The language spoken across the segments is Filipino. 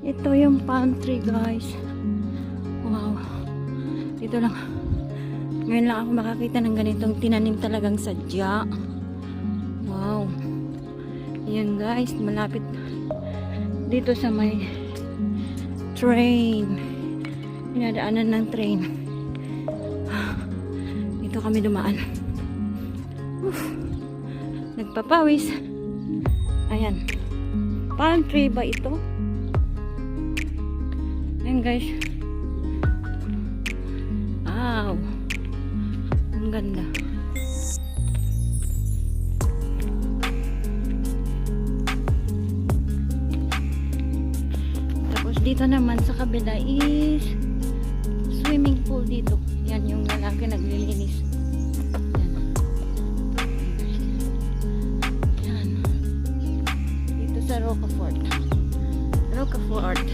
Ito yung palm tree, guys. Wow. Dito lang. Ngayon lang ako makakita ng ganitong tinanim talagang sadya. Wow. Ayan, guys. Malapit dito sa may train. Pinadaanan ng train. Dito kami dumaan. Nagpapawis. Ayan. Palm tree ba ito? Ayan, guys. Wow. Ang ganda. Tapos dito naman sa kabila is swimming pool dito. Yan yung lalaki naglilinis. Yan. Dito sa Rocafort. Rocafort.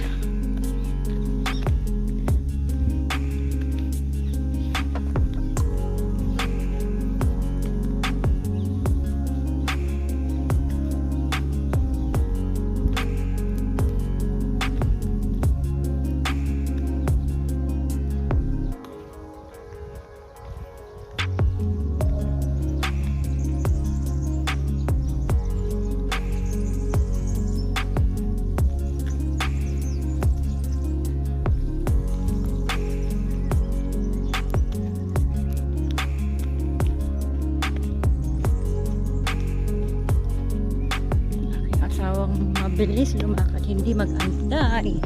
Mabilis lumakad, hindi mag-antay.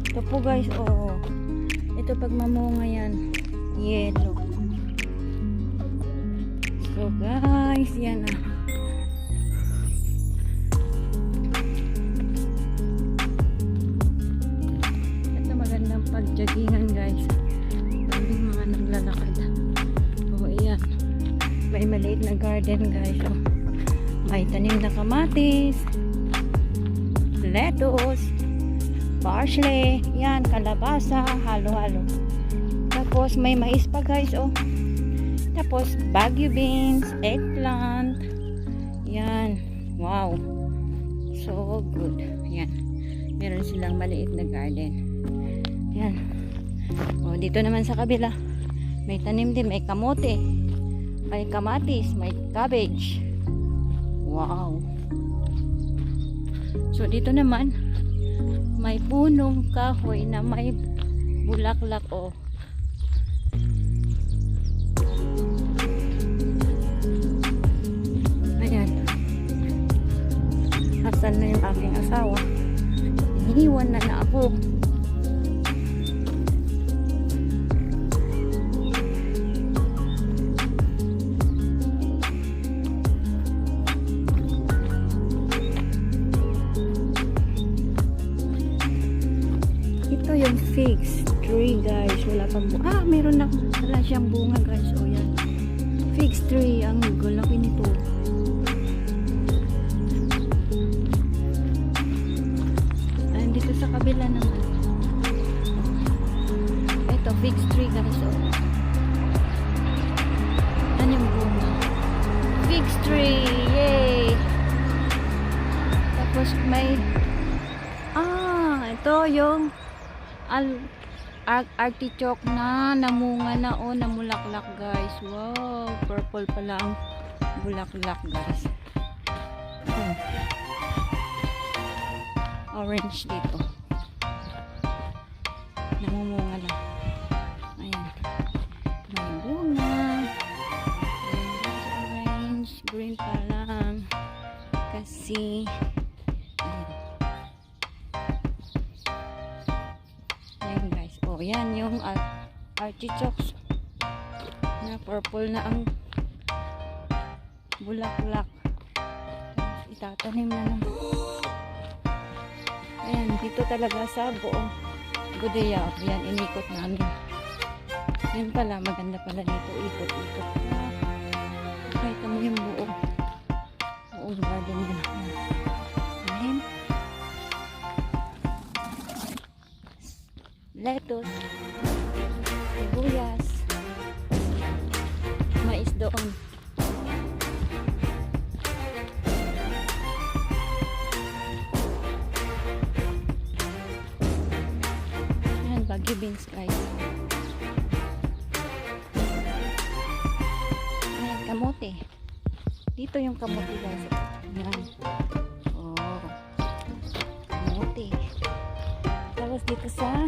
Ito po, guys, oh. Ito pag mamunga yan, yellow. So guys, yan ah. Ito magandang pag-joggingan, guys. Daming mga naglalakad. Oh, yan. May maliit na garden, guys. Oh. May tanim na kamatis, lettuce, parsley, yan, kalabasa, halo-halo. Tapos may mais pa, guys, oh. Tapos bagu beans, eggplant. Yan. Wow. So good. Yan. Meron silang maliit na garden. Yan. Oh, dito naman sa kabila, may tanim din, may kamote, may kamatis, may cabbage. Wow. So dito naman may punong kahoy na may bulaklak, oh. Ayan. Asan na yung aking asawa? Iniwan na ako. Ito yung figs tree, guys. Wala pang bunga. Meron na wala siyang bunga, guys. O yan. Figs tree. Ang laki nito. And dito sa kabila naman. Ito, figs tree, guys. O. Yan yung bunga. Figs tree. Yay! Tapos may ito yung artichoke na namunga na, o namulaklak, guys. Wow, purple pala ang bulaklak, guys. Orange dito, namumunga lang. Ayan, may bunga. Orange, green pa lang kasi oh, yan yung artichokes na purple na ang bulaklak. Itatanim na lang. Ayan, dito talaga sa buong Godea. Yan, inikot namin. Yan pala, maganda pala dito. Ikot-ikot. Kahit mo yung buong garden na. Ayan. Lettuce, sibuyas, mais doon. Baguio beans guys. Ayan, kamote. Dito yung kamote guys. Ayan. Oh. Kamote. Tapos dito sa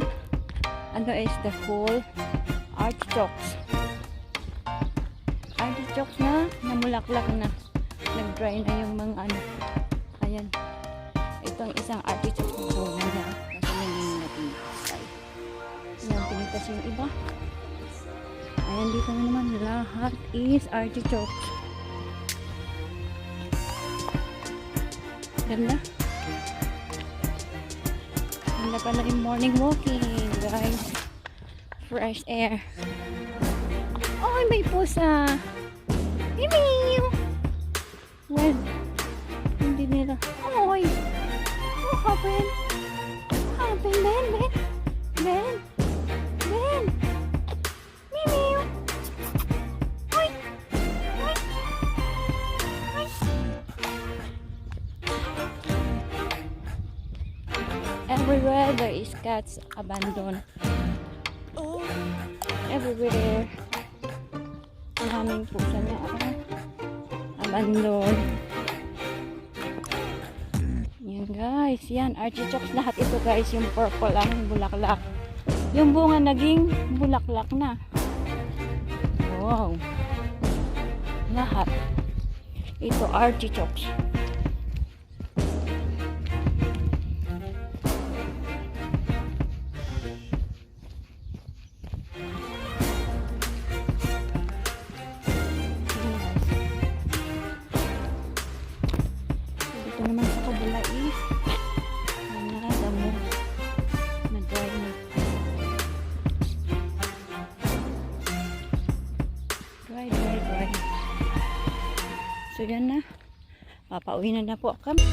ano is the whole artichokes. Artichokes na namulaklak na. Nag-dry na yung mga ano. Ayan. Ito ang isang artichoke na bunga na. Kasi naging natin ay. Ayan, pinitas yung iba. Ayan, dito na naman lahat is artichokes. Ganda. Ganda pa na rin morning walking, guys. Fresh air. Ay, may pusa. Meow. Well, hindi nila. Oy. What happened? What happened, Ben? Ben? Ben? Ben? Meow. Oy. Oy. Oy. Everywhere there is cats abandoned. Everywhere. Maraming pusa na abandon. Yan guys, yan artichokes lahat ito guys, yung purple ang bulaklak. Yung bunga naging bulaklak na. Wow. Lahat. Ito artichokes. Ito naman sa kabila is damo na dry na. Dry. So yan na. Papauwi na po kami.